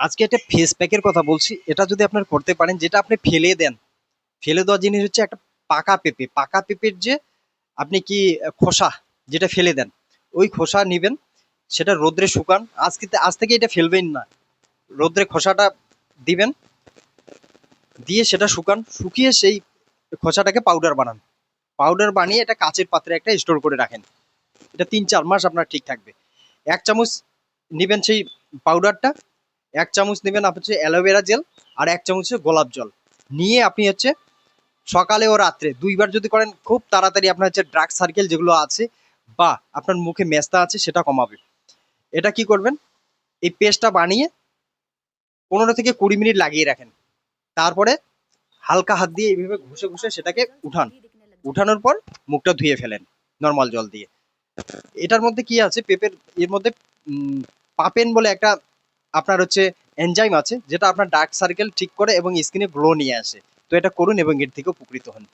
আজকে একটা ফেস প্যাকের কথা বলছি। এটা যদি আপনার করতে পারেন, যেটা আপনি ফেলে দেন, ফেলে দেওয়া জিনিস হচ্ছে একটা পাকা পেঁপে। পাকা পেঁপের যে আপনি কি খোসা যেটা ফেলে দেন, ওই খোসা নিবেন, সেটা রোদ্রে শুকান। আজ থেকে এটা ফেলবেন না, রোদ্রে খোসাটা দিবেন, দিয়ে সেটা শুকান, শুকিয়ে সেই খোসাটাকে পাউডার বানান। পাউডার বানিয়ে এটা কাচের পাত্রে একটা স্টোর করে রাখেন। এটা ৩-৪ মাস আপনার ঠিক থাকবে। ১ চামচ নিবেন সেই পাউডারটা, ১ চামচ নেবেন আপনি হচ্ছে অ্যালোভেরা জেল, আর ১ চামচ হচ্ছে গোলাপ জল। নিয়ে আপনি হচ্ছে সকালে ও রাত্রে ২ বার যদি করেন, খুব তাড়াতাড়ি আপনার হচ্ছে ডার্ক সার্কেল যেগুলো আছে বা আপনার মুখে মেস্তা আছে সেটা কমাবে। এটা কি করবেন, এই পেস্টটা বানিয়ে ১৫ থেকে ২০ মিনিট লাগিয়ে রাখেন। তারপরে হালকা হাত দিয়ে এইভাবে ঘষে ঘষে সেটাকে উঠান। উঠানোর পর মুখটা ধুয়ে ফেলেন নর্মাল জল দিয়ে। এটার মধ্যে কি আছে, পেঁপের এর মধ্যে পাপেন বলে একটা আপনার হচ্ছে এনজাইম আছে, যেটা আপনার ডার্ক সার্কেল ঠিক করে এবং স্কিনে গ্লো নিয়ে আসে। তো এটা করুন এবং এর থেকে উপকৃত হন।